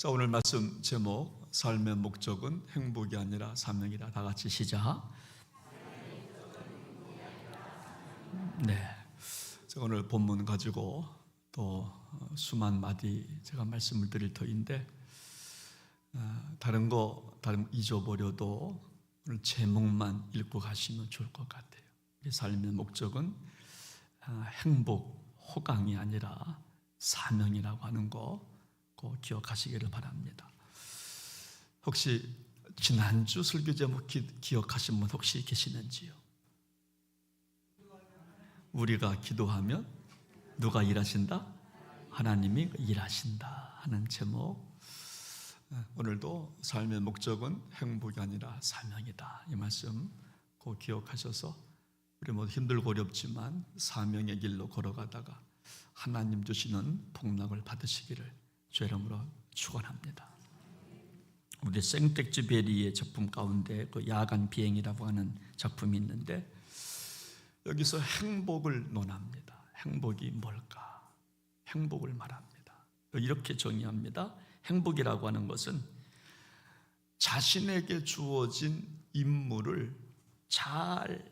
자, 오늘 말씀 제목, 삶의 목적은 행복이 아니라 사명이다. 다 같이 시작. 네, 제가 오늘 본문 가지고 또 수만 마디 제가 말씀을 드릴 터인데, 다른 거 잊어버려도 오늘 제목만 읽고 가시면 좋을 것 같아요. 우리 삶의 목적은 행복, 호강이 아니라 사명이라고 하는 거 꼭 기억하시기를 바랍니다. 혹시 지난주 설교 제목 기억하신 분 혹시 계시는지요? 우리가 기도하면 누가 일하신다? 하나님이 일하신다 하는 제목. 오늘도 삶의 목적은 행복이 아니라 사명이다, 이 말씀 꼭 기억하셔서 우리 모두 힘들고 어렵지만 사명의 길로 걸어가다가 하나님 주시는 복락을 받으시기를 주의 이름으로 축원합니다. 우리 생텍쥐베리의 작품 가운데 그 야간 비행이라고 하는 작품이 있는데, 여기서 행복을 논합니다. 행복이 뭘까? 행복을 말합니다. 이렇게 정의합니다. 행복이라고 하는 것은 자신에게 주어진 임무를 잘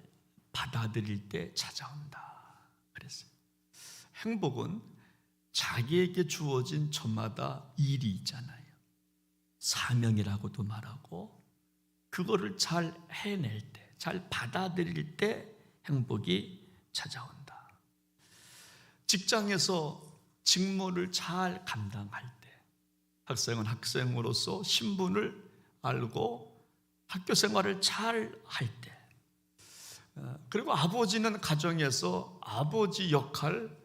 받아들일 때 찾아온다 그랬어요. 행복은 자기에게 주어진 저마다 일이 있잖아요. 사명이라고도 말하고, 그거를 잘 해낼 때, 잘 받아들일 때 행복이 찾아온다. 직장에서 직무를 잘 감당할 때, 학생은 학생으로서 신분을 알고 학교 생활을 잘 할 때, 그리고 아버지는 가정에서 아버지 역할,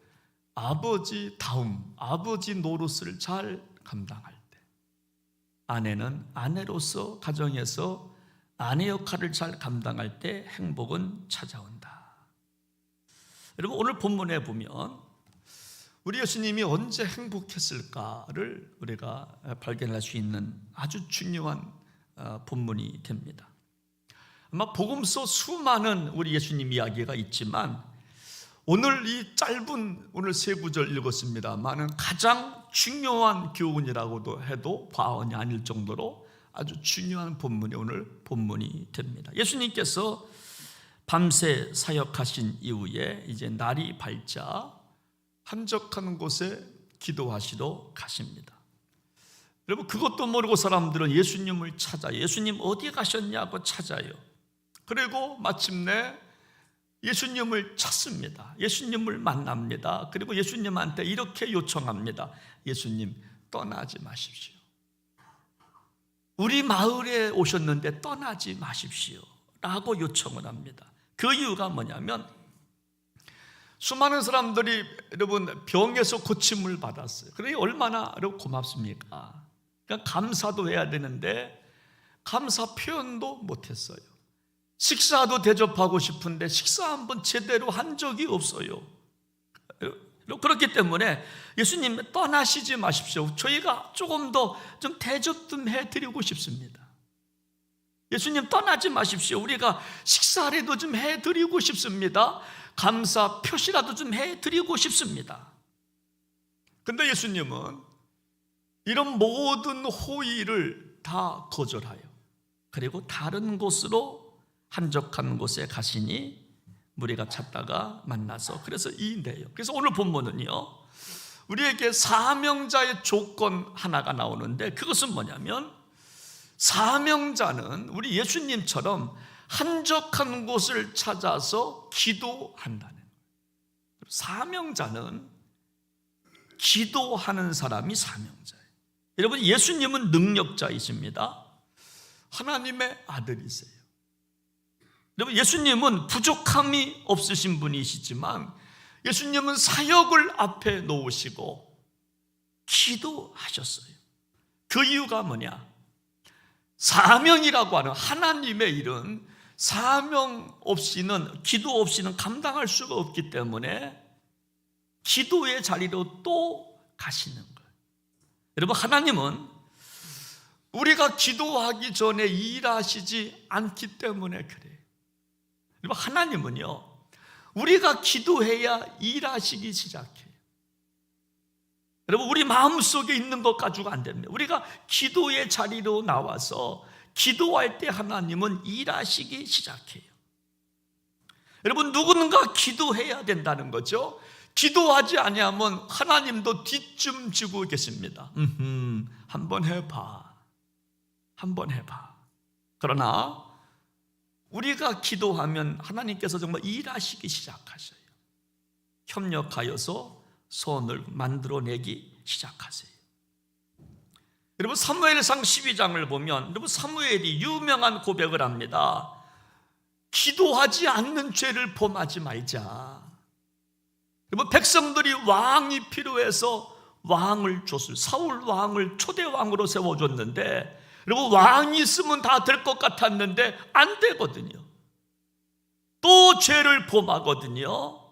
아버지 다움, 아버지 노릇을 잘 감당할 때, 아내는 아내로서 가정에서 아내 역할을 잘 감당할 때 행복은 찾아온다. 여러분, 오늘 본문에 보면 우리 예수님이 언제 행복했을까를 우리가 발견할 수 있는 아주 중요한 본문이 됩니다. 아마 복음서 수많은 우리 예수님 이야기가 있지만, 오늘 이 짧은 오늘 세 구절 읽었습니다만은 가장 중요한 교훈이라고도 해도 과언이 아닐 정도로 아주 중요한 본문이 오늘 본문이 됩니다. 예수님께서 밤새 사역하신 이후에 이제 날이 밝자 한적한 곳에 기도하시러 가십니다. 여러분, 그것도 모르고 사람들은 예수님을 찾아요. 예수님 어디 가셨냐고 찾아요. 그리고 마침내 예수님을 찾습니다. 예수님을 만납니다. 그리고 예수님한테 이렇게 요청합니다. 예수님, 떠나지 마십시오. 우리 마을에 오셨는데 떠나지 마십시오 라고 요청을 합니다. 그 이유가 뭐냐면, 수많은 사람들이 여러분 병에서 고침을 받았어요. 그러니 얼마나 고맙습니까? 그러니까 감사도 해야 되는데 감사 표현도 못했어요. 식사도 대접하고 싶은데 식사 한번 제대로 한 적이 없어요. 그렇기 때문에 예수님, 떠나시지 마십시오. 저희가 조금 더 좀 대접 좀 해드리고 싶습니다. 예수님, 떠나지 마십시오. 우리가 식사라도 좀 해드리고 싶습니다. 감사 표시라도 좀 해드리고 싶습니다. 근데 예수님은 이런 모든 호의를 다 거절하여 그리고 다른 곳으로, 한적한 곳에 가시니 무리가 찾다가 만나서, 그래서 이 내용, 그래서 오늘 본문은요, 우리에게 사명자의 조건 하나가 나오는데, 그것은 뭐냐면 사명자는 우리 예수님처럼 한적한 곳을 찾아서 기도한다는 거예요. 사명자는 기도하는 사람이 사명자예요. 여러분, 예수님은 능력자이십니다. 하나님의 아들이세요. 여러분, 예수님은 부족함이 없으신 분이시지만 예수님은 사역을 앞에 놓으시고 기도하셨어요. 그 이유가 뭐냐? 사명이라고 하는 하나님의 일은 사명 없이는, 기도 없이는 감당할 수가 없기 때문에 기도의 자리로 또 가시는 거예요. 여러분, 하나님은 우리가 기도하기 전에 일하시지 않기 때문에 그래요. 여러분, 하나님은요, 우리가 기도해야 일하시기 시작해요. 여러분, 우리 마음속에 있는 것 가지고 안 됩니다. 우리가 기도의 자리로 나와서 기도할 때 하나님은 일하시기 시작해요. 여러분, 누군가 기도해야 된다는 거죠. 기도하지 아니하면 하나님도 뒷좀 지고 계십니다. 한번 해봐. 그러나 우리가 기도하면 하나님께서 정말 일하시기 시작하셔요. 협력하여서 손을 만들어내기 시작하세요. 여러분, 사무엘상 12장을 보면 여러분, 사무엘이 유명한 고백을 합니다. 기도하지 않는 죄를 범하지 말자. 여러분, 백성들이 왕이 필요해서 왕을 줬어요. 사울 왕을 초대 왕으로 세워줬는데, 여러분, 왕이 있으면 다 될 것 같았는데 안 되거든요. 또 죄를 범하거든요.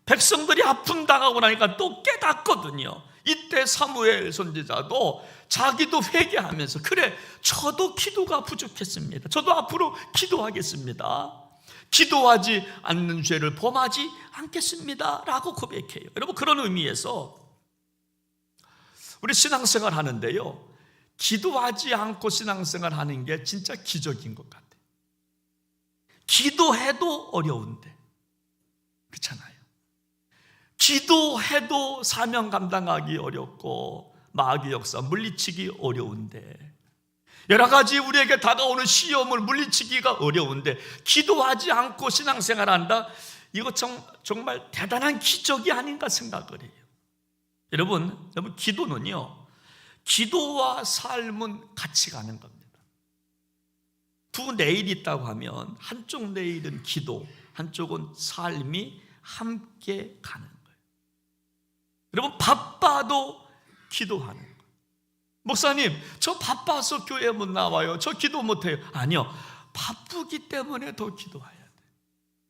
백성들이 아픔 당하고 나니까 또 깨닫거든요. 이때 사무엘 선지자도 자기도 회개하면서, 그래, 저도 기도가 부족했습니다. 저도 앞으로 기도하겠습니다. 기도하지 않는 죄를 범하지 않겠습니다 라고 고백해요. 여러분, 그런 의미에서 우리 신앙생활 하는데요, 기도하지 않고 신앙생활 하는 게 진짜 기적인 것 같아요. 기도해도 어려운데, 그렇잖아요. 기도해도 사명 감당하기 어렵고 마귀 역사 물리치기 어려운데, 여러 가지 우리에게 다가오는 시험을 물리치기가 어려운데 기도하지 않고 신앙생활한다? 이거 정말 대단한 기적이 아닌가 생각을 해요. 여러분, 기도는요, 기도와 삶은 같이 가는 겁니다. 두 내일이 있다고 하면 한쪽 내일은 기도, 한쪽은 삶이 함께 가는 거예요. 여러분, 바빠도 기도하는 거예요. 목사님, 저 바빠서 교회 못 나와요. 저 기도 못해요. 아니요, 바쁘기 때문에 더 기도해야 돼요.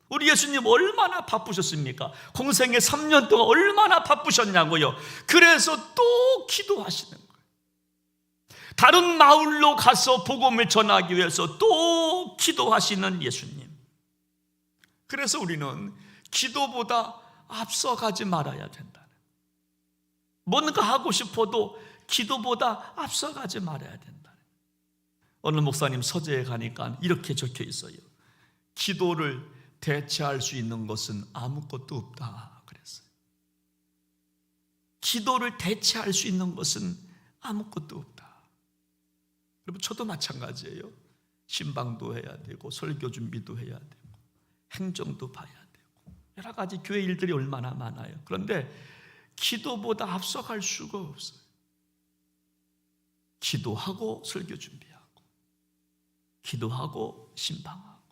우리 예수님 얼마나 바쁘셨습니까? 공생애 3년 동안 얼마나 바쁘셨냐고요. 그래서 또 기도하시는 거예요. 다른 마을로 가서 복음을 전하기 위해서 또 기도하시는 예수님. 그래서 우리는 기도보다 앞서가지 말아야 된다. 뭔가 하고 싶어도 기도보다 앞서가지 말아야 된다. 어느 목사님 서재에 가니까 이렇게 적혀 있어요. 기도를 대체할 수 있는 것은 아무것도 없다 그랬어요. 기도를 대체할 수 있는 것은 아무것도 없다. 여러분, 저도 마찬가지예요. 신방도 해야 되고 설교 준비도 해야 되고 행정도 봐야 되고 여러 가지 교회 일들이 얼마나 많아요. 그런데 기도보다 앞서갈 수가 없어요. 기도하고 설교 준비하고, 기도하고 신방하고,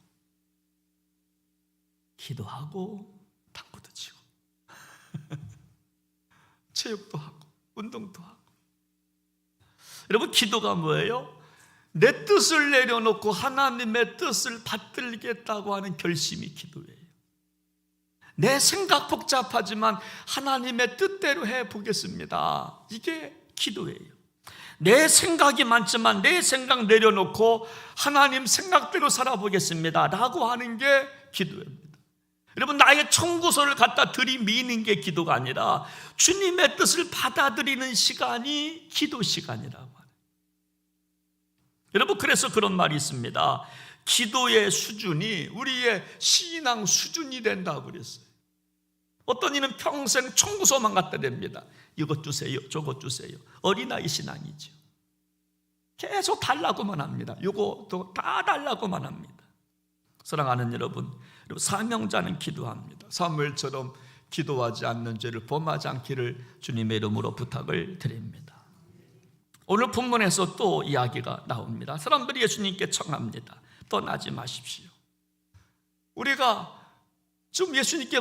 기도하고 탁구도 치고 체육도 하고 운동도 하고. 여러분, 기도가 뭐예요? 내 뜻을 내려놓고 하나님의 뜻을 받들겠다고 하는 결심이 기도예요. 내 생각 복잡하지만 하나님의 뜻대로 해보겠습니다. 이게 기도예요. 내 생각이 많지만 내 생각 내려놓고 하나님 생각대로 살아보겠습니다 라고 하는 게 기도입니다. 여러분, 나의 청구서를 갖다 들이미는 게 기도가 아니라 주님의 뜻을 받아들이는 시간이 기도 시간이라고 하는. 여러분, 그래서 그런 말이 있습니다. 기도의 수준이 우리의 신앙 수준이 된다고 그랬어요. 어떤 이는 평생 청구서만 갖다 댑니다. 이것 주세요, 저것 주세요. 어린아이 신앙이죠. 계속 달라고만 합니다. 이것도 다 달라고만 합니다. 사랑하는 여러분, 사명자는 기도합니다. 사무엘처럼 기도하지 않는 죄를 범하지 않기를 주님의 이름으로 부탁을 드립니다. 오늘 본문에서 또 이야기가 나옵니다. 사람들이 예수님께 청합니다. 떠나지 마십시오. 우리가 좀 예수님께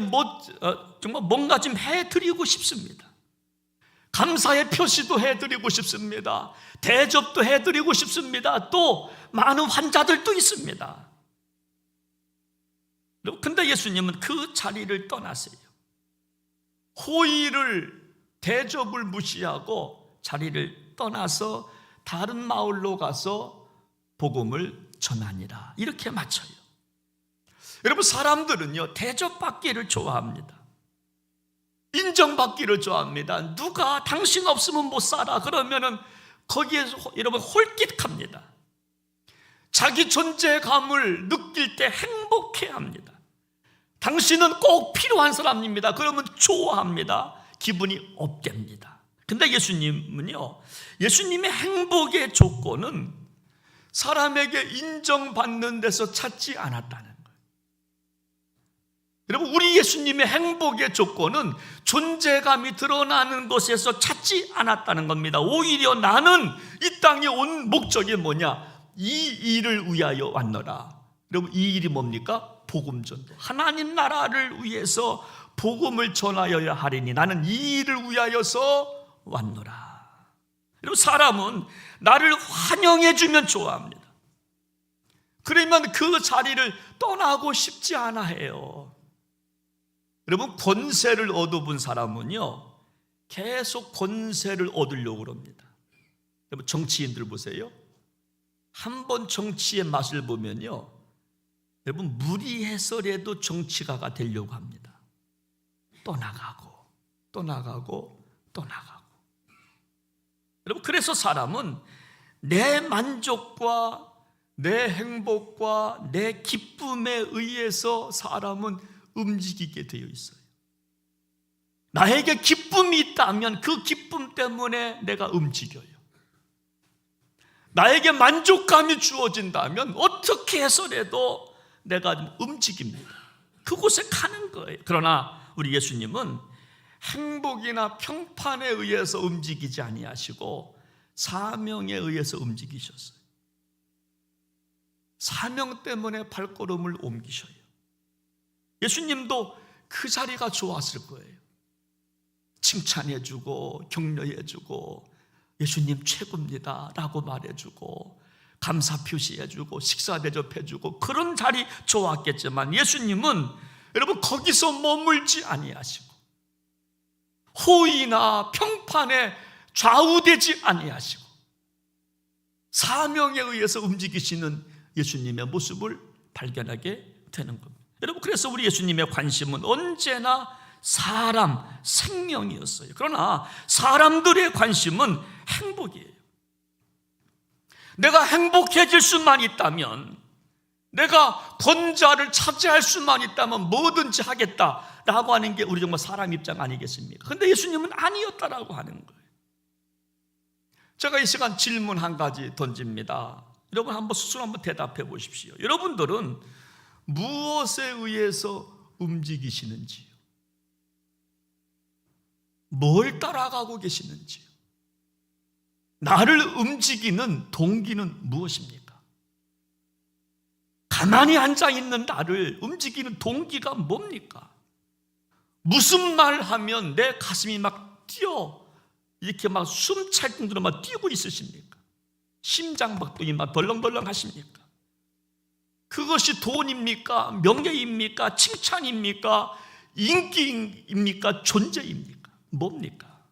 정말 뭔가 좀 해드리고 싶습니다. 감사의 표시도 해드리고 싶습니다. 대접도 해드리고 싶습니다. 또 많은 환자들도 있습니다. 근데 예수님은 그 자리를 떠나세요. 호의를, 대접을 무시하고 자리를 떠나서 다른 마을로 가서 복음을 전하니라, 이렇게 맞춰요. 여러분, 사람들은요, 대접받기를 좋아합니다. 인정받기를 좋아합니다. 누가 당신 없으면 못 살아 그러면은 거기에서 여러분 홀깃합니다. 자기 존재감을 느낄 때 행복해합니다. 당신은 꼭 필요한 사람입니다. 그러면 좋아합니다. 기분이 업됩니다. 근데 예수님은요, 예수님의 행복의 조건은 사람에게 인정받는 데서 찾지 않았다는 거예요. 여러분, 우리 예수님의 행복의 조건은 존재감이 드러나는 것에서 찾지 않았다는 겁니다. 오히려 나는 이 땅에 온 목적이 뭐냐? 이 일을 위하여 왔노라. 여러분, 이 일이 뭡니까? 복음 전도. 하나님 나라를 위해서 복음을 전하여야 하리니 나는 이 일을 위하여서 왔노라. 여러분, 사람은 나를 환영해 주면 좋아합니다. 그러면 그 자리를 떠나고 싶지 않아 해요. 여러분, 권세를 얻어본 사람은요, 계속 권세를 얻으려고 합니다. 여러분, 정치인들 보세요. 한번 정치의 맛을 보면요, 여러분, 무리해서라도 정치가가 되려고 합니다. 또 나가고 또 나가고 또 나가고. 여러분, 그래서 사람은 내 만족과 내 행복과 내 기쁨에 의해서 사람은 움직이게 되어 있어요. 나에게 기쁨이 있다면 그 기쁨 때문에 내가 움직여요. 나에게 만족감이 주어진다면 어떻게 해서라도 내가 움직입니다. 그곳에 가는 거예요. 그러나 우리 예수님은 행복이나 평판에 의해서 움직이지 아니하시고 사명에 의해서 움직이셨어요. 사명 때문에 발걸음을 옮기셔요. 예수님도 그 자리가 좋았을 거예요. 칭찬해주고 격려해주고 예수님 최고입니다 라고 말해주고 감사 표시해주고 식사 대접해주고 그런 자리 좋았겠지만 예수님은 여러분 거기서 머물지 아니하시고 호의나 평판에 좌우되지 아니하시고 사명에 의해서 움직이시는 예수님의 모습을 발견하게 되는 겁니다. 여러분, 그래서 우리 예수님의 관심은 언제나 사람, 생명이었어요. 그러나 사람들의 관심은 행복이에요. 내가 행복해질 수만 있다면, 내가 권자를 차지할 수만 있다면 뭐든지 하겠다라고 하는 게 우리 정말 사람 입장 아니겠습니까? 그런데 예수님은 아니었다라고 하는 거예요. 제가 이 시간 질문 한 가지 던집니다. 여러분 한번 스스로 한번 대답해 보십시오. 여러분들은 무엇에 의해서 움직이시는지요? 뭘 따라가고 계시는지요? 나를 움직이는 동기는 무엇입니까? 가만히 앉아있는 나를 움직이는 동기가 뭡니까? 무슨 말 하면 내 가슴이 막 뛰어 이렇게 막 숨 찰 정도로 막 뛰고 있으십니까? 심장박동이 막 덜렁덜렁 하십니까? 그것이 돈입니까? 명예입니까? 칭찬입니까? 인기입니까? 존재입니까? 뭡니까?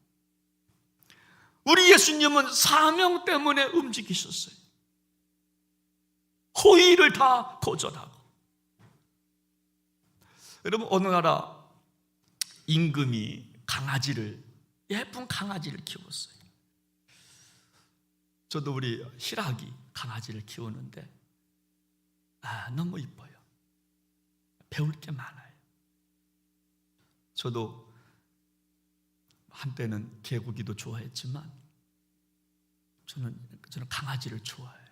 우리 예수님은 사명 때문에 움직이셨어요. 호의를 다 거절하고. 여러분, 어느 나라 임금이 예쁜 강아지를 키웠어요. 저도 우리 희락이 강아지를 키우는데 너무 이뻐요. 배울 게 많아요. 저도 한때는 개고기도 좋아했지만 저는 강아지를 좋아해요.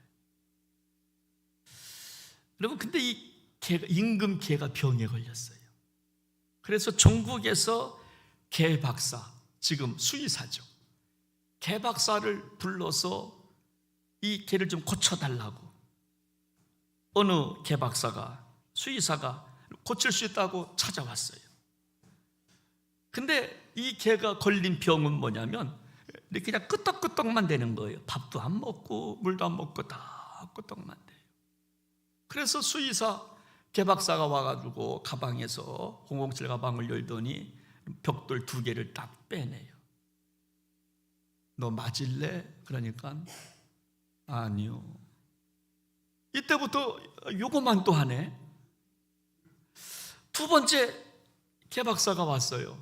여러분, 근데 이 임금 개가 병에 걸렸어요. 그래서 전국에서 개 박사, 지금 수의사죠. 개 박사를 불러서 이 개를 좀 고쳐달라고 어느 개 박사가, 수의사가 고칠 수 있다고 찾아왔어요. 근데 이 개가 걸린 병은 뭐냐면 그냥 끄떡끄떡만 되는 거예요. 밥도 안 먹고 물도 안 먹고 다 끄떡만 돼요. 그래서 수의사 개 박사가 와가지고 가방에서 007 가방을 열더니 벽돌 2개를 딱 빼내요. 너 맞을래? 그러니까 아니요. 이때부터 요거만 또 하네. 두 번째 개 박사가 왔어요.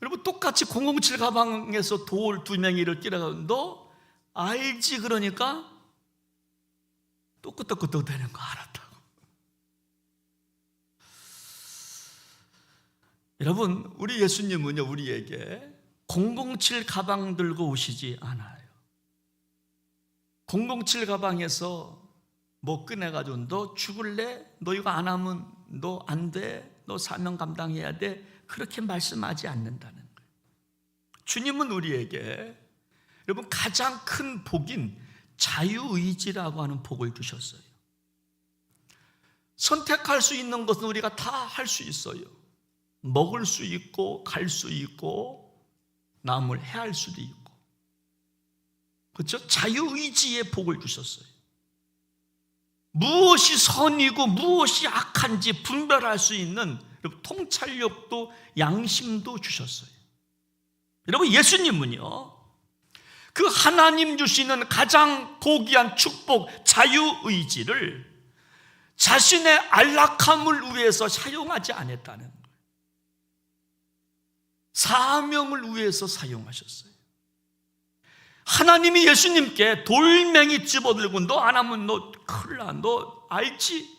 여러분 똑같이 007 가방에서 돌 2맹이를 끼라고 너 알지? 그러니까 또 끄떡끄떡 되는 거 알았다고. 여러분 우리 예수님은요 우리에게 007 가방 들고 오시지 않아요. 007 가방에서 뭐 꺼내가지고 너 죽을래? 너 이거 안 하면 너 안 돼? 너 사명 감당해야 돼? 그렇게 말씀하지 않는다는 거예요. 주님은 우리에게 여러분 가장 큰 복인 자유의지라고 하는 복을 주셨어요. 선택할 수 있는 것은 우리가 다 할 수 있어요. 먹을 수 있고 갈 수 있고 남을 해할 수도 있고, 그렇죠? 자유의지의 복을 주셨어요. 무엇이 선이고 무엇이 악한지 분별할 수 있는 통찰력도 양심도 주셨어요. 여러분 예수님은요 그 하나님 주시는 가장 고귀한 축복 자유의지를 자신의 안락함을 위해서 사용하지 않았다는 거예요. 사명을 위해서 사용하셨어요. 하나님이 예수님께 돌멩이 집어들고 너 안 하면 너 큰일 나, 너 알지?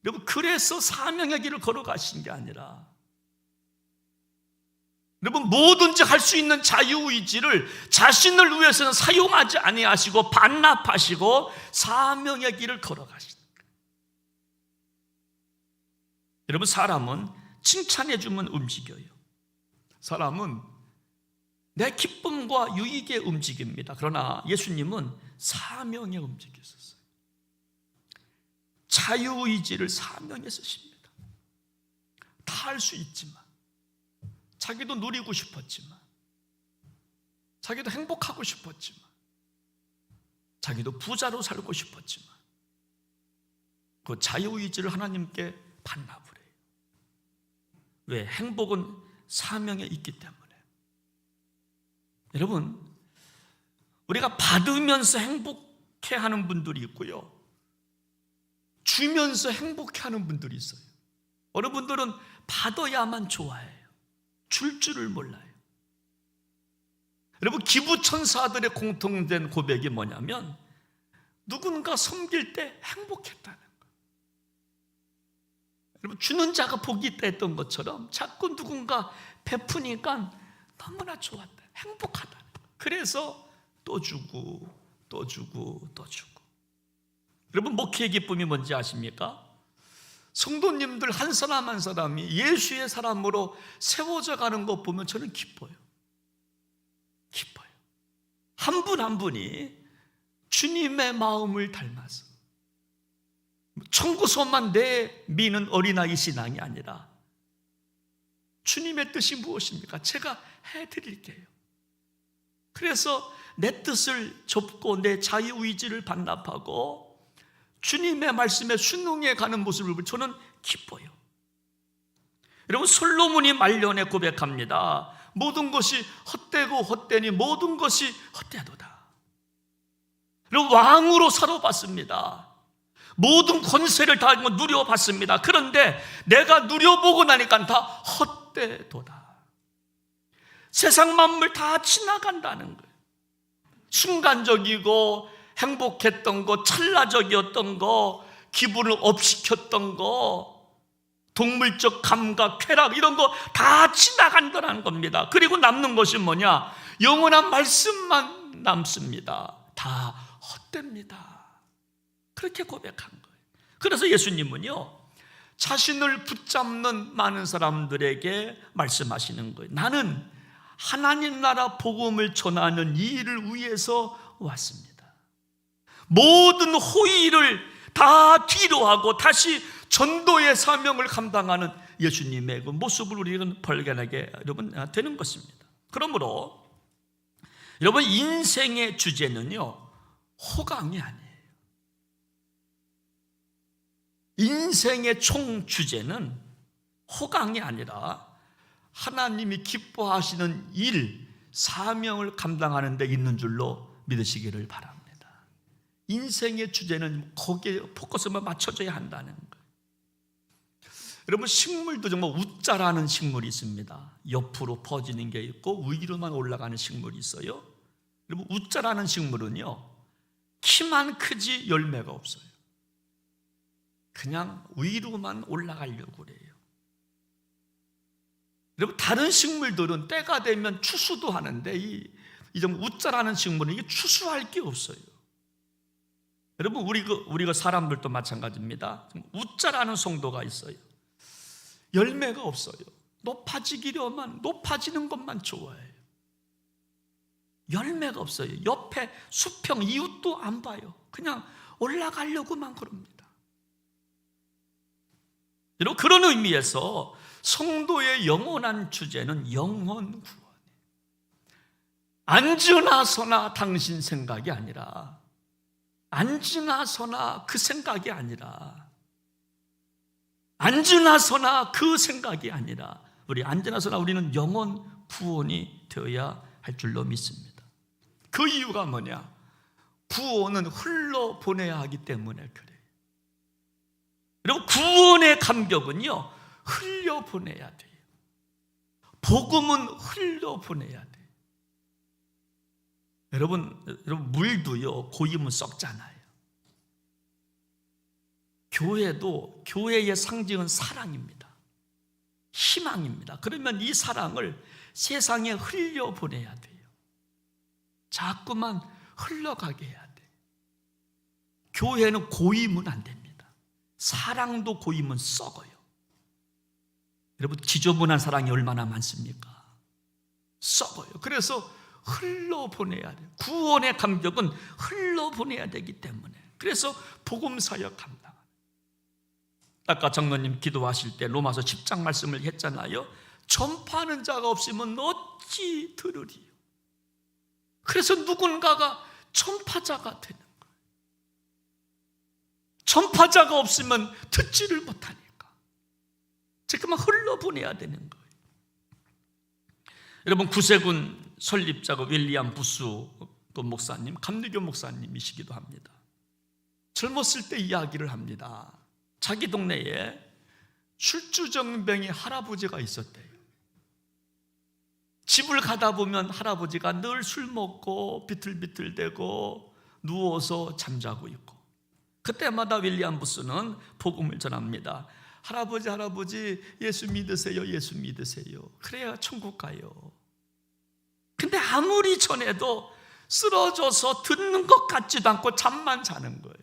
여러분 그래서 사명의 길을 걸어가신 게 아니라 여러분 뭐든지 할 수 있는 자유의지를 자신을 위해서는 사용하지 아니하시고 반납하시고 사명의 길을 걸어가신 거예요. 여러분 사람은 칭찬해 주면 움직여요. 사람은 내 기쁨과 유익에 움직입니다. 그러나 예수님은 사명에 움직였었어요. 자유의지를 사명에 쓰십니다. 다 할 수 있지만 자기도 누리고 싶었지만 자기도 행복하고 싶었지만 자기도 부자로 살고 싶었지만 그 자유의지를 하나님께 반납을 해요. 왜? 행복은 사명에 있기 때문에. 여러분 우리가 받으면서 행복해하는 분들이 있고요 주면서 행복해하는 분들이 있어요. 어느 분들은 받아야만 좋아해요. 줄 줄을 몰라요. 여러분 기부천사들의 공통된 고백이 뭐냐면 누군가 섬길 때 행복했다는 거예요. 여러분 주는 자가 복이 있다 했던 것처럼 자꾸 누군가 베푸니까 너무나 좋았다, 행복하다. 그래서 또 주고 또 주고 또 주고. 여러분 목회의 기쁨이 뭔지 아십니까? 성도님들 한 사람 한 사람이 예수의 사람으로 세워져 가는 것 보면 저는 기뻐요. 기뻐요. 한 분 한 분이 주님의 마음을 닮아서 청구서만 내미는 어린아이 신앙이 아니라 주님의 뜻이 무엇입니까? 제가 해드릴게요. 그래서 내 뜻을 접고 내 자유의지를 반납하고 주님의 말씀에 순응해 가는 모습을 저는 기뻐요. 여러분 솔로몬이 말년에 고백합니다. 모든 것이 헛되고 헛되니 모든 것이 헛되도다. 여러분 왕으로 살아봤습니다. 모든 권세를 다 누려봤습니다. 그런데 내가 누려보고 나니까 다 헛되도다. 세상 만물 다 지나간다는 거예요. 순간적이고 행복했던 거, 찰나적이었던 거, 기분을 업시켰던 거, 동물적 감각, 쾌락 이런 거 다 지나간다는 겁니다. 그리고 남는 것이 뭐냐? 영원한 말씀만 남습니다. 다 헛됩니다. 그렇게 고백한 거예요. 그래서 예수님은요 자신을 붙잡는 많은 사람들에게 말씀하시는 거예요. 나는 하나님 나라 복음을 전하는 이 일을 위해서 왔습니다. 모든 호의를 다 뒤로하고 다시 전도의 사명을 감당하는 예수님의 그 모습을 우리는 발견하게 여러분 되는 것입니다. 그러므로 여러분 인생의 주제는요 호강이 아니에요. 인생의 총 주제는 호강이 아니라 하나님이 기뻐하시는 일, 사명을 감당하는 데 있는 줄로 믿으시기를 바랍니다. 인생의 주제는 거기에 포커스만 맞춰줘야 한다는 거예요. 여러분, 식물도 정말 우자라는 식물이 있습니다. 옆으로 퍼지는 게 있고 위로만 올라가는 식물이 있어요. 여러분, 우자라는 식물은요, 키만 크지 열매가 없어요. 그냥 위로만 올라가려고 그래요. 여러분, 다른 식물들은 때가 되면 추수도 하는데 이 우자라는 식물은 이게 추수할 게 없어요. 여러분, 우리가 사람들도 마찬가지입니다. 우자라는 성도가 있어요. 열매가 없어요. 높아지기려만, 높아지는 것만 좋아해요. 열매가 없어요. 옆에 수평, 이웃도 안 봐요. 그냥 올라가려고만 그럽니다. 여러분, 그런 의미에서 성도의 영원한 주제는 영혼 구원이에요. 앉으나 서나 당신 생각이 아니라, 앉으나 서나 그 생각이 아니라, 앉으나 서나 그 생각이 아니라, 우리 앉으나 서나 우리는 영혼 구원이 되어야 할 줄로 믿습니다. 그 이유가 뭐냐? 구원은 흘러보내야 하기 때문에 그래요. 여러분, 구원의 감격은요, 흘려보내야 돼요. 복음은 흘려보내야 돼요. 여러분, 물도요, 고이면 썩잖아요. 교회도, 교회의 상징은 사랑입니다. 희망입니다. 그러면 이 사랑을 세상에 흘려보내야 돼요. 자꾸만 흘러가게 해야 돼요. 교회는 고이면 안 됩니다. 사랑도 고이면 썩어요. 여러분, 지저분한 사랑이 얼마나 많습니까? 썩어요. 그래서 흘러보내야 돼요. 구원의 감격은 흘러보내야 되기 때문에. 그래서 복음사역 감당. 아까 장로님 기도하실 때 로마서 10장 말씀을 했잖아요. 전파하는 자가 없으면 어찌 들으리요. 그래서 누군가가 전파자가 되는 거예요. 전파자가 없으면 듣지를 못하니까 잠깐만 흘러보내야 되는 거예요. 여러분, 구세군 설립자가 윌리엄 부수 그 목사님, 감리교 목사님이시기도 합니다. 젊었을 때 이야기를 합니다. 자기 동네에 술주정뱅이 할아버지가 있었대요. 집을 가다 보면 할아버지가 늘 술 먹고 비틀비틀대고 누워서 잠자고 있고, 그때마다 윌리엄 부스는 복음을 전합니다. 할아버지, 할아버지, 예수 믿으세요, 예수 믿으세요. 그래야 천국 가요. 근데 아무리 전해도 쓰러져서 듣는 것 같지도 않고 잠만 자는 거예요.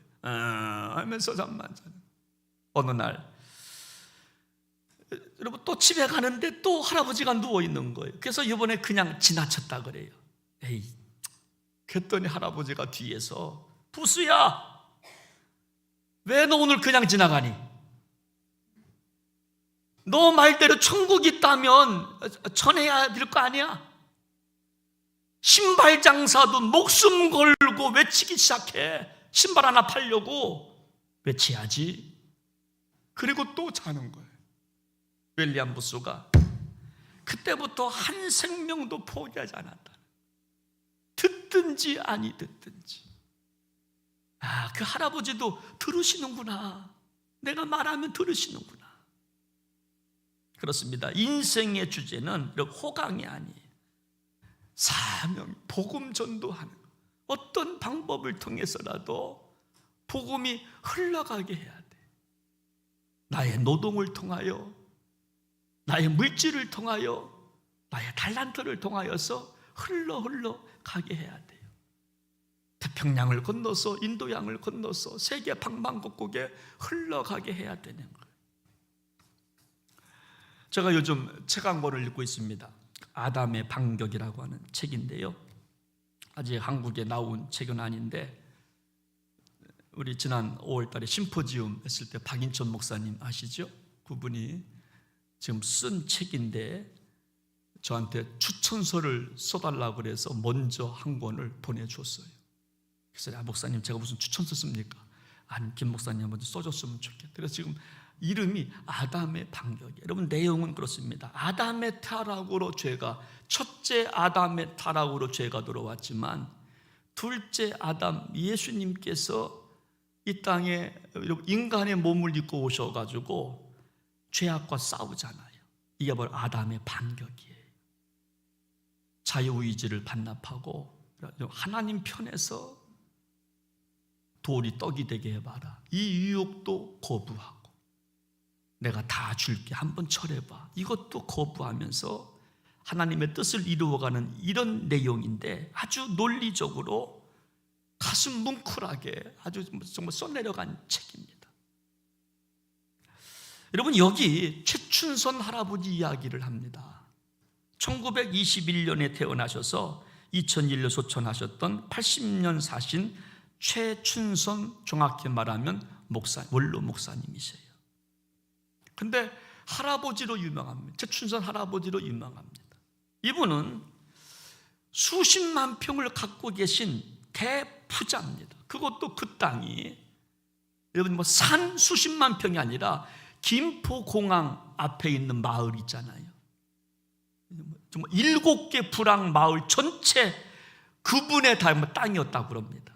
하면서 잠만 자는 거예요. 어느 날 여러분, 또 집에 가는데 또 할아버지가 누워있는 거예요. 그래서 이번에 그냥 지나쳤다 그래요. 에이, 그랬더니 할아버지가 뒤에서, 부수야, 왜 너 오늘 그냥 지나가니? 너 말대로 천국 있다면 전해야 될 거 아니야? 신발 장사도 목숨 걸고 외치기 시작해. 신발 하나 팔려고 외쳐야지. 그리고 또 자는 거예요. 윌리엄 부수가 그때부터 한 생명도 포기하지 않았다. 듣든지 아니 듣든지. 그 할아버지도 들으시는구나. 내가 말하면 들으시는구나. 그렇습니다. 인생의 주제는 호강이 아니에요. 사명, 복음 전도하는 것. 어떤 방법을 통해서라도 복음이 흘러가게 해야 돼. 나의 노동을 통하여, 나의 물질을 통하여, 나의 달란트를 통하여서 흘러 가게 해야 돼요. 태평양을 건너서, 인도양을 건너서 세계 방방곡곡에 흘러가게 해야 되는 거예요. 제가 요즘 책 한 권을 읽고 있습니다. 아담의 반격이라고 하는 책인데요, 아직 한국에 나온 책은 아닌데, 우리 지난 5월 달에 심포지움 했을 때 박인천 목사님 아시죠? 그분이 지금 쓴 책인데 저한테 추천서를 써달라고 그래서 먼저 한 권을 보내줬어요. 그래서 목사님, 제가 무슨 추천서 씁니까? 아니, 김 목사님 먼저 써줬으면 좋겠다. 그래서 지금 이름이 아담의 반격이에요. 여러분, 내용은 그렇습니다. 아담의 타락으로 죄가, 첫째 아담의 타락으로 죄가 들어왔지만 둘째 아담 예수님께서 이 땅에 인간의 몸을 입고 오셔가지고 죄악과 싸우잖아요. 이게 바로 아담의 반격이에요. 자유의지를 반납하고 하나님 편에서 돌이 떡이 되게 해봐라. 이 유혹도 거부하고 내가 다 줄게, 한번 철해봐, 이것도 거부하면서 하나님의 뜻을 이루어가는 이런 내용인데, 아주 논리적으로 가슴 뭉클하게 아주 정말 써내려간 책입니다. 여러분, 여기 최춘선 할아버지 이야기를 합니다. 1921년에 태어나셔서 2001년 소천하셨던 80년 사신 최춘선, 정확히 말하면 원로 목사님이세요. 근데 할아버지로 유명합니다. 최춘선 할아버지로 유명합니다. 이분은 수십만 평을 갖고 계신 대부자입니다. 그것도 그 땅이 여러분 뭐 산 수십만 평이 아니라 김포공항 앞에 있는 마을 있잖아요. 정말 7개 불황 마을 전체 그분의 땅이었다고 그럽니다.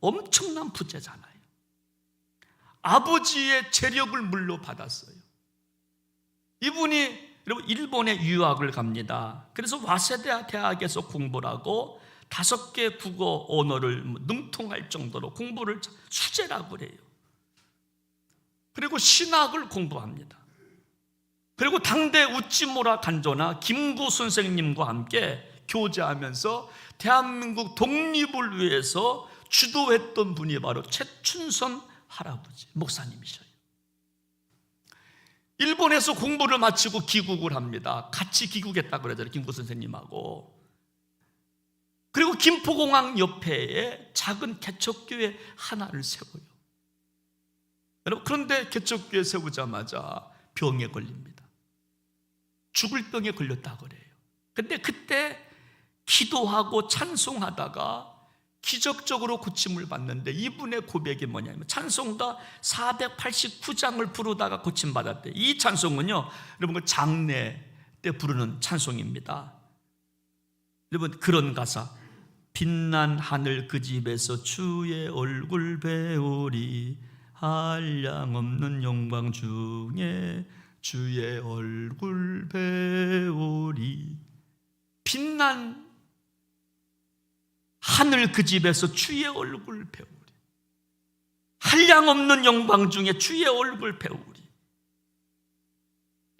엄청난 부자잖아요. 아버지의 재력을 물려받았어요. 이분이 여러분 일본에 유학을 갑니다. 그래서 와세다 대학에서 공부를 하고 5개 국어 언어를 능통할 정도로 공부를 수재라고 해요. 그리고 신학을 공부합니다. 그리고 당대 우찌무라 간조나 김구 선생님과 함께 교제하면서 대한민국 독립을 위해서 주도했던 분이 바로 최춘선 할아버지 목사님이셔요. 일본에서 공부를 마치고 귀국을 합니다. 같이 귀국했다고 그러잖아요, 김구 선생님하고. 그리고 김포공항 옆에 작은 개척교회 하나를 세워요. 여러분, 그런데 개척교회 세우자마자 병에 걸립니다. 죽을 병에 걸렸다고 그래요. 근데 그때 기도하고 찬송하다가 기적적으로 고침을 받는데, 이분의 고백이 뭐냐면 찬송가 489장을 부르다가 고침받았대요. 이 찬송은요, 여러분 장례 때 부르는 찬송입니다. 여러분, 그런 가사, 빛난 하늘 그 집에서 주의 얼굴 배우리, 한량없는 영광 중에 주의 얼굴 배우리. 빛난 하늘 그 집에서 주의 얼굴 배우리, 한량없는 영광 중에 주의 얼굴 배우리.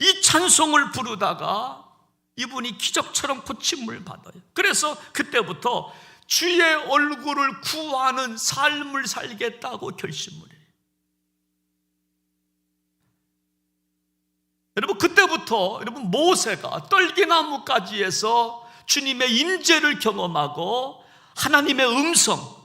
이 찬송을 부르다가 이분이 기적처럼 고침을 받아요. 그래서 그때부터 주의 얼굴을 구하는 삶을 살겠다고 결심을 해요. 여러분, 그때부터 여러분 모세가 떨기나무가지에서 주님의 임재를 경험하고 하나님의 음성,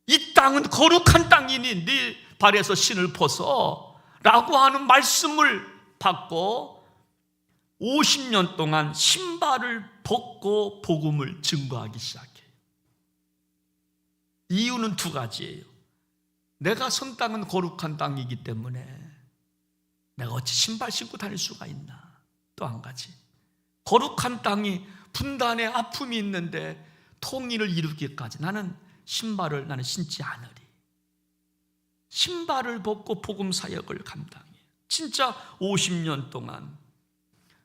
이 땅은 거룩한 땅이니 네 발에서 신을 벗어 라고 하는 말씀을 받고 50년 동안 신발을 벗고 복음을 증거하기 시작해요. 이유는 2가지예요. 내가 선 땅은 거룩한 땅이기 때문에 내가 어찌 신발 신고 다닐 수가 있나. 또 한 가지, 거룩한 땅이 분단의 아픔이 있는데 통일을 이루기까지 나는 신발을 신지 않으리. 신발을 벗고 복음 사역을 감당해요. 진짜 50년 동안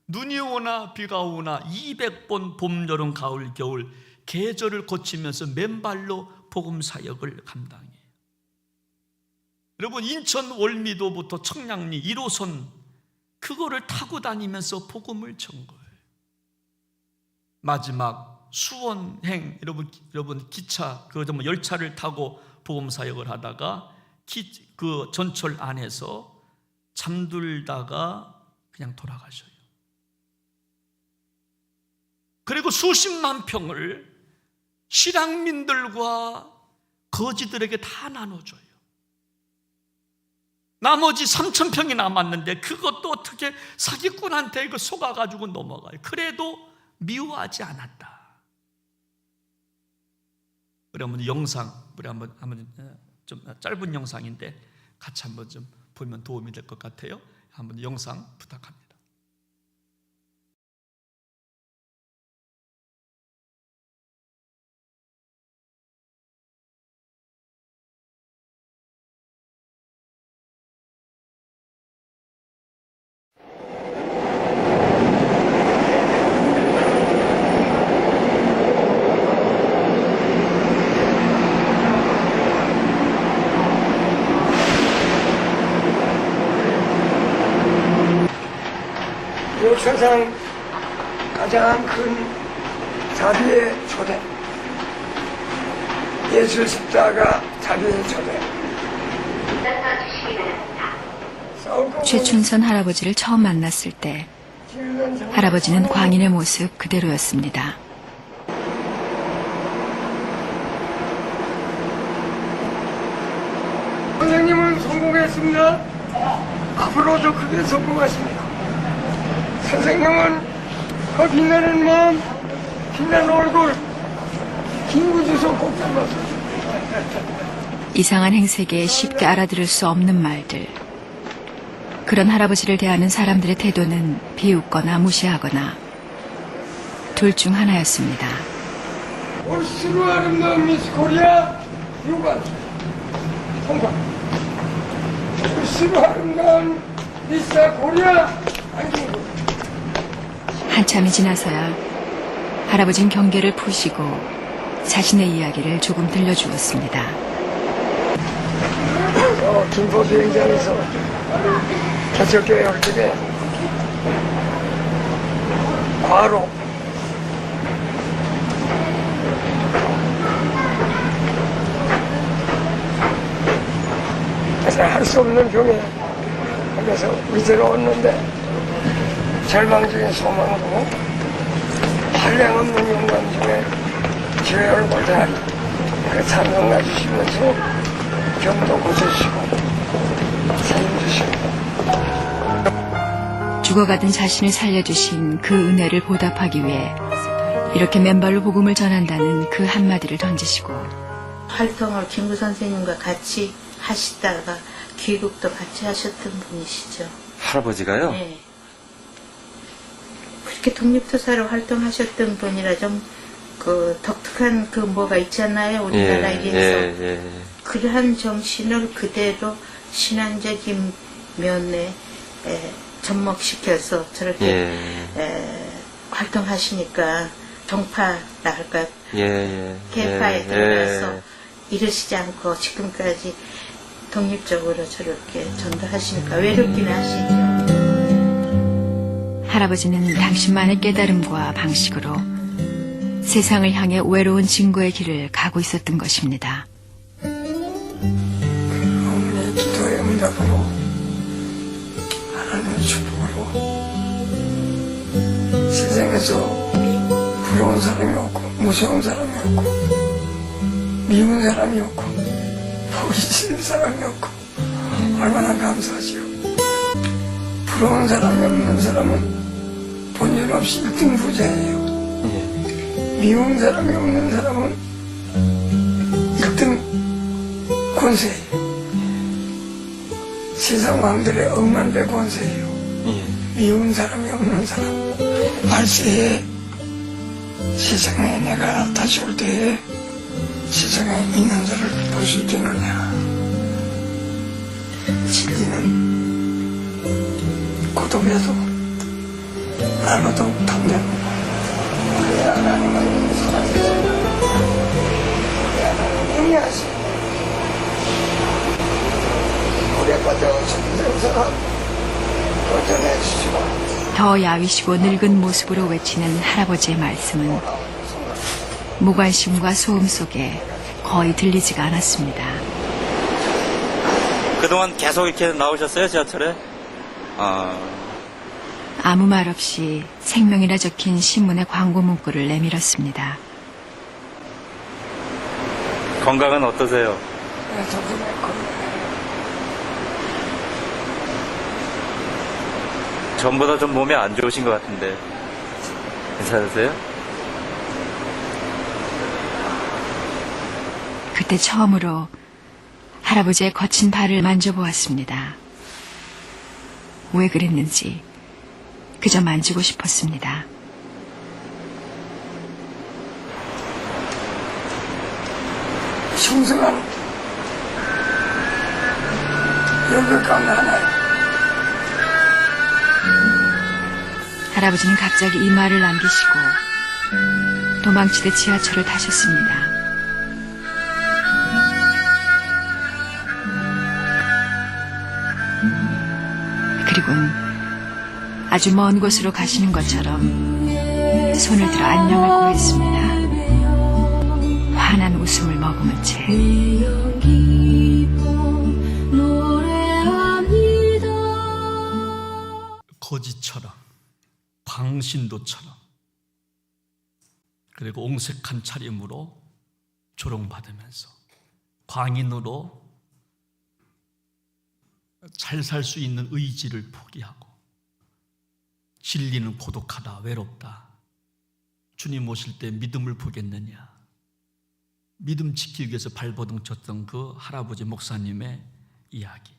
눈이 오나 비가 오나 200번 봄, 여름, 가을, 겨울 계절을 거치면서 맨발로 복음 사역을 감당해요. 여러분, 인천 월미도부터 청량리 1호선 그거를 타고 다니면서 복음을 전 거예요. 마지막 수원행, 여러분 기차, 정말 열차를 타고 복음 사역을 하다가 그 전철 안에서 잠들다가 그냥 돌아가셔요. 그리고 수십만 평을 실향민들과 거지들에게 다 나눠줘요. 나머지 3,000평이 남았는데 그것도 어떻게 사기꾼한테 속아가지고 넘어가요. 그래도 미워하지 않았다. 우리 한번 영상, 우리 한번 좀 짧은 영상인데 같이 한번 좀 보면 도움이 될 것 같아요. 한번 영상 부탁합니다. 세상 가장 큰 자비의 초대, 예수 십자가 자비의 초대. 최춘선 할아버지를 처음 만났을 때 할아버지는 광인의 모습 그대로였습니다. 선생님은 성공했습니다. 앞으로도 크게 성공하십니다. 선생님은 그 빛나는 마음, 빛나는 얼굴, 김구주소 꼭 닮았습니다. 이상한 행색에 쉽게 알아들을 수 없는 말들. 그런 할아버지를 대하는 사람들의 태도는 비웃거나 무시하거나 둘 중 하나였습니다. 올수로 아름다운 미스 코리아 유관 통과. 올수로 아름다운 미스 코리아 안경구. 한참이 지나서야 할아버진 경계를 푸시고 자신의 이야기를 조금 들려주었습니다. 김포 비행장에서 개척교회 할 적에 과로 할 수 없는 병에 그래서 위태로웠는데 절망적인 소망으로 한량없는 영광 중에 교회를 보자 그 찬송 가주시면서 병도 고쳐주시고 살려주시고 죽어가던 자신을 살려주신 그 은혜를 보답하기 위해 이렇게 맨발로 복음을 전한다는 그 한마디를 던지시고 활동을 김구 선생님과 같이 하시다가 귀국도 같이 하셨던 분이시죠. 할아버지가요? 네. 그렇게 독립투사로 활동하셨던 분이라 좀 그 독특한 그 뭐가 있잖아요. 우리나라에서. 그러한 정신을 그대로 신앙적인 면에 접목시켜서 저렇게 활동하시니까 종파라 할까 개파에 들어가서 이러시지 않고 지금까지 독립적으로 저렇게 전도하시니까 외롭긴 하시죠. 할아버지는 당신만의 깨달음과 방식으로 세상을 향해 외로운 증거의 길을 가고 있었던 것입니다. 어머니의 기도의 응답으로 하나님의 축복으로 세상에서 부러운 사람이 없고 무서운 사람이 없고 미운 사람이 없고 보기 싫은 사람이 없고 얼마나 감사하지요. 부러운 사람이 없는 사람은 본전 없이 1등 부자예요. 미운 사람이 없는 사람은 1등 권세예요. 세상 왕들의 억만배 권세예요. 미운 사람이 없는 사람. 말세에 세상에 내가 다시 올 때에 세상에 있는 자를 볼 수 있겠느냐. 진리는 고독해도 나눠도 담대하고 우리 하나님은 사랑해서 우리 하나님은 영리하시 물에 빠져 죽는 사람 도전해 주시고 더 야위시고 늙은 모습으로 외치는 할아버지의 말씀은 무관심과 소음 속에 거의 들리지가 않았습니다. 그동안 계속 이렇게 나오셨어요, 지하철에? 아무 말 없이 생명이라 적힌 신문의 광고 문구를 내밀었습니다. 건강은 어떠세요? 덕분에 전보다 좀 몸이 안 좋으신 것 같은데 괜찮으세요? 그때 처음으로 할아버지의 거친 발을 만져보았습니다. 왜 그랬는지 그저 만지고 싶었습니다. 충성한 연극 가운데 하나예요. 할아버지는 갑자기 이 말을 남기시고 도망치듯 지하철을 타셨습니다. 그리고는 아주 먼 곳으로 가시는 것처럼 손을 들어 안녕을 구했습니다. 환한 웃음을 머금은 채 거지처럼, 광신도처럼, 그리고 옹색한 차림으로 조롱받으면서 광인으로 잘 살 수 있는 의지를 포기하고 진리는 고독하다, 외롭다. 주님 오실 때 믿음을 보겠느냐. 믿음 지키기 위해서 발버둥 쳤던 그 할아버지 목사님의 이야기.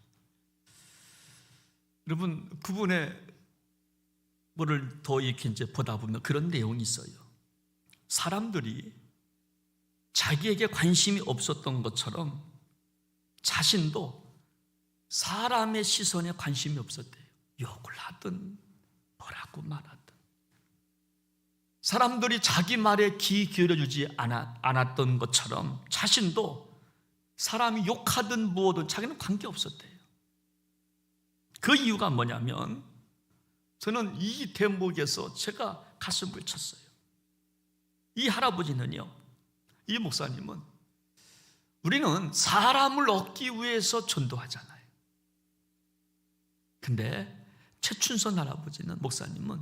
여러분, 그분의 뭐를 더 이렇게 이제 보다 보면 그런 내용이 있어요. 사람들이 자기에게 관심이 없었던 것처럼 자신도 사람의 시선에 관심이 없었대요. 욕을 하든 뭐라고 말하든 사람들이 자기 말에 귀 기울여주지 않았던 것처럼 자신도 사람이 욕하든 무엇든 자기는 관계없었대요. 그 이유가 뭐냐면 저는 이 대목에서 제가 가슴을 쳤어요. 이 할아버지는요, 이 목사님은 우리는 사람을 얻기 위해서 전도하잖아요. 근데 최춘선 할아버지는, 목사님은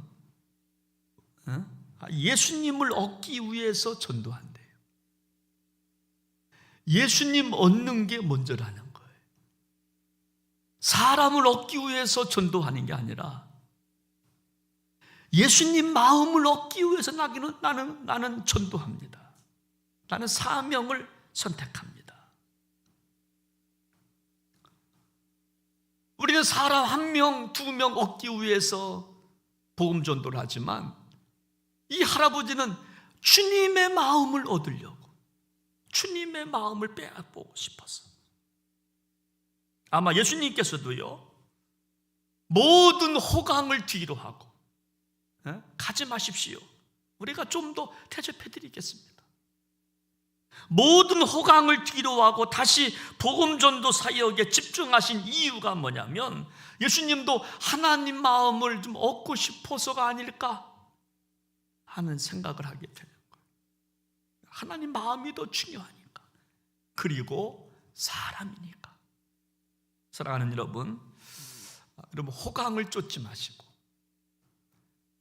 예수님을 얻기 위해서 전도한대요. 예수님 얻는 게 먼저라는 거예요. 사람을 얻기 위해서 전도하는 게 아니라 예수님 마음을 얻기 위해서 나는 전도합니다. 나는 사명을 선택합니다. 우리는 사람 한 명, 두 명 얻기 위해서 복음 전도를 하지만 이 할아버지는 주님의 마음을 얻으려고, 주님의 마음을 빼앗보고 싶어서. 아마 예수님께서도요, 모든 호강을 뒤로 하고 가지 마십시오. 우리가 좀 더 대접해 드리겠습니다. 모든 호강을 뒤로하고 다시 복음전도 사역에 집중하신 이유가 뭐냐면 예수님도 하나님 마음을 좀 얻고 싶어서가 아닐까 하는 생각을 하게 되는 거예요. 하나님 마음이 더 중요하니까. 그리고 사람이니까. 사랑하는 여러분 호강을 쫓지 마시고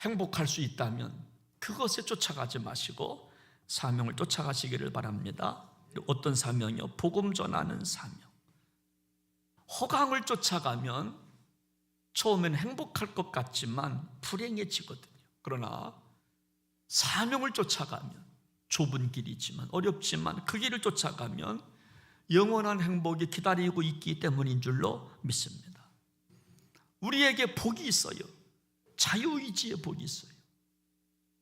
행복할 수 있다면 그것에 쫓아가지 마시고 사명을 쫓아가시기를 바랍니다. 어떤 사명이요? 복음 전하는 사명. 호강을 쫓아가면 처음엔 행복할 것 같지만 불행해지거든요. 그러나 사명을 쫓아가면 좁은 길이지만 어렵지만 그 길을 쫓아가면 영원한 행복이 기다리고 있기 때문인 줄로 믿습니다. 우리에게 복이 있어요. 자유의지의 복이 있어요.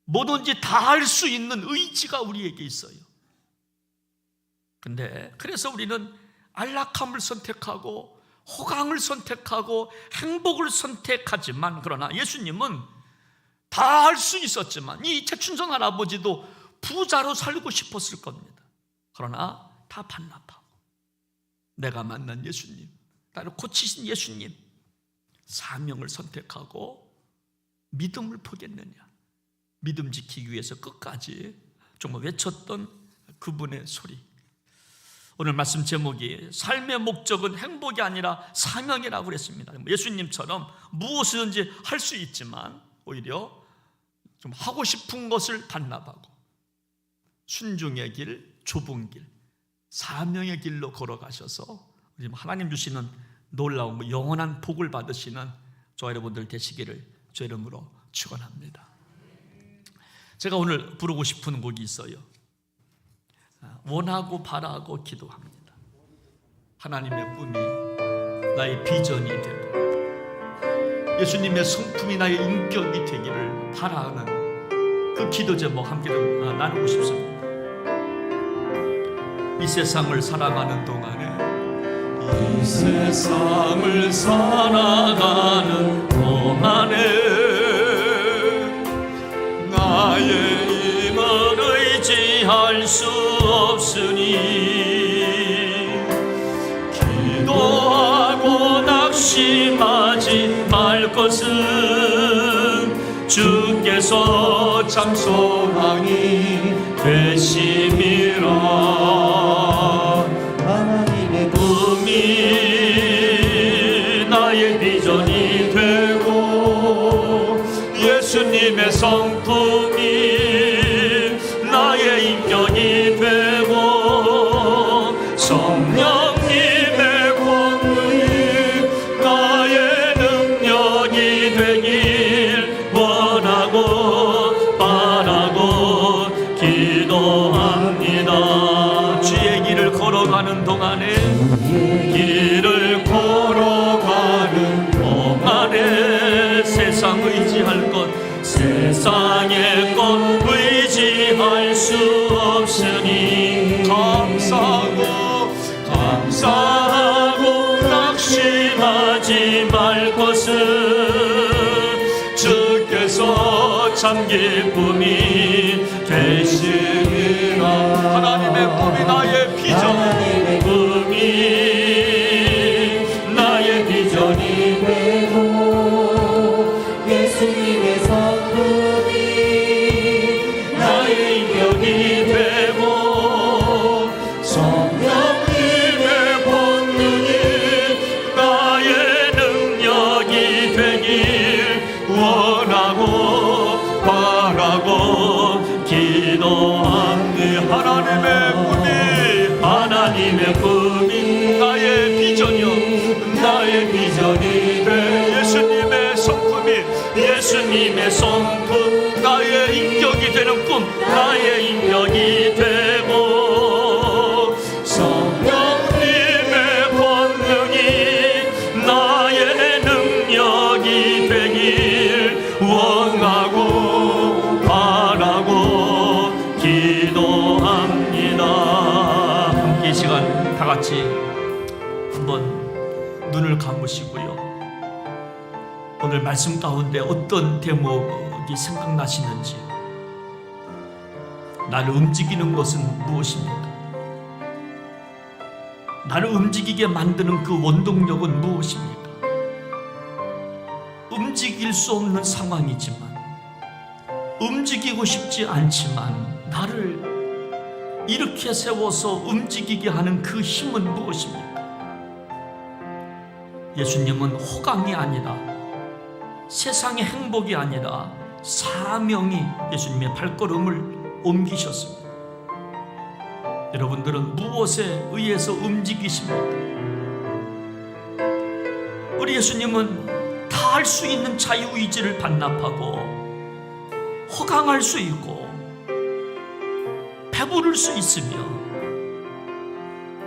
뭐든지 다 할 수 있는 의지가 우리에게 있어요. 근데 그래서 우리는 안락함을 선택하고 호강을 선택하고 행복을 선택하지만 그러나 예수님은 다 할 수 있었지만 이 최춘선 할아버지도 부자로 살고 싶었을 겁니다. 그러나 다 반납하고 내가 만난 예수님, 나를 고치신 예수님, 사명을 선택하고 믿음을 포기했느냐, 믿음 지키기 위해서 끝까지 정말 외쳤던 그분의 소리. 오늘 말씀 제목이 삶의 목적은 행복이 아니라 사명이라고 그랬습니다. 예수님처럼 무엇이든지 할 수 있지만 오히려 좀 하고 싶은 것을 반납하고 순종의 길, 좁은 길, 사명의 길로 걸어가셔서 하나님 주시는 놀라운 영원한 복을 받으시는 저와 여러분들 되시기를 주 이름으로 축원합니다. 제가 오늘 부르고 싶은 곡이 있어요. 원하고 바라고 기도합니다. 하나님의 꿈이 나의 비전이 되고 예수님의 성품이 나의 인격이 되기를 바라는 그 기도 제목 함께 나누고 싶습니다. 이 세상을 살아가는 동안에, 이 세상을 살아가는 동안에 나의 힘을 의지할 수 없으니 기도하고 낙심하지 말 것을 주께서 참 소망이 되심이라. 하나님의 꿈이 나의 비전이 되고 예수님의 성품이 나의 인격이 되고 성령님의 권능이 나의 능력이 되길 원하고 바라고 기도합니다. 주의 길을 걸어가는 동안에 세상 의지할 것 세상의 것 의지할 수 없으니 감사하고 낙심하지 말 것은 주께서 참 기쁨이 되시리라. 하나님의 꿈이 나의 비전, 하나님의 꿈이 나의 비전이 되고 예수님의 성품이 나의 인격이 되고 성령님의 본능이 나의 능력이 되길 원하고 바라고 기도합니다. 하나님의 꿈이 나의 비전이요 나의 비전이 돼. 예수님의 성품 나의 인격이 되는 꿈 나의 인격이 되고 성령님의 권능이 나의 능력이 되길 원하고 바라고 기도합니다. 함께 이 시간 다 같이 한번 눈을 감으시고요. 오늘 말씀 가운데 어떤 대목이 생각나시는지, 나를 움직이는 것은 무엇입니까? 나를 움직이게 만드는 그 원동력은 무엇입니까? 움직일 수 없는 상황이지만, 움직이고 싶지 않지만 나를 이렇게 세워서 움직이게 하는 그 힘은 무엇입니까? 예수님은 호강이 아니라, 세상의 행복이 아니라 사명이 예수님의 발걸음을 옮기셨습니다. 여러분들은 무엇에 의해서 움직이십니까? 우리 예수님은 다 할 수 있는 자유의지를 반납하고 호강할 수 있고 배부를 수 있으며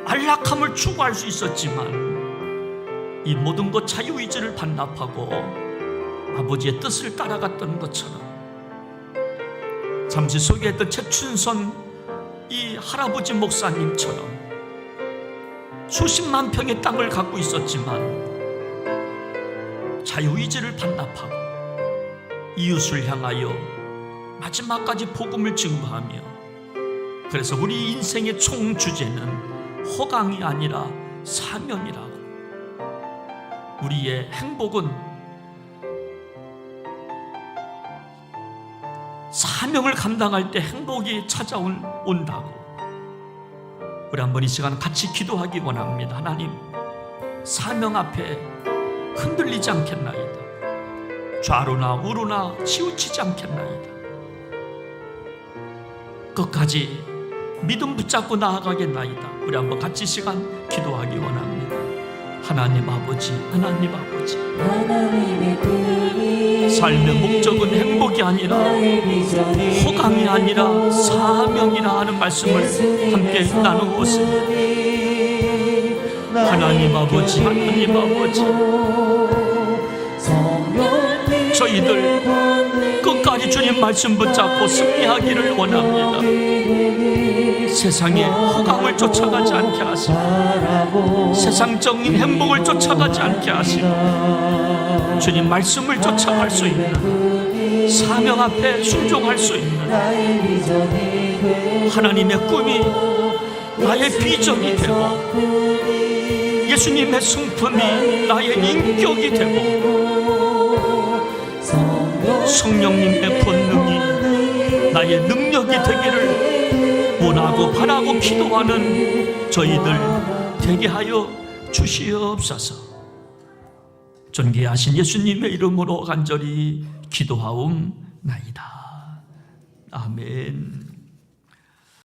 안락함을 추구할 수 있었지만, 이 모든 것 자유의지를 반납하고 아버지의 뜻을 따라갔던 것처럼, 잠시 소개했던 최춘선 이 할아버지 목사님처럼 수십만 평의 땅을 갖고 있었지만 자유의지를 반납하고 이웃을 향하여 마지막까지 복음을 증거하며, 그래서 우리 인생의 총주제는 호강이 아니라 사명이라고. 우리의 행복은 사명을 감당할 때 행복이 찾아온다고. 우리 한번 이 시간 같이 기도하기 원합니다. 하나님, 사명 앞에 흔들리지 않겠나이다. 좌로나 우로나 치우치지 않겠나이다. 끝까지 믿음 붙잡고 나아가겠나이다. 우리 한번 같이 시간 기도하기 원합니다. 하나님 아버지, 하나님 아버지, 삶의 목적은 행복이 아니라 호강이 아니라 사명이라 하는 말씀을 함께 나누었습니다. 하나님 아버지, 하나님 아버지, 저희들 끝까지 주님 말씀 붙잡고 승리하기를 원합니다. 세상의 호강을 쫓아가지 않게 하시고 세상적인 행복을 쫓아가지 않게 하시고 주님 말씀을 쫓아갈 수 있는, 사명 앞에 순종할 수 있는 하나님의 꿈이 나의 비전이 되고 예수님의 성품이 나의 인격이 되고 성령님의 권능이 나의 능력이 되기를 원하고 바라고 기도하는 저희들 되게 하여 주시옵소서. 존귀하신 예수님의 이름으로 간절히 기도하옵나이다. 아멘.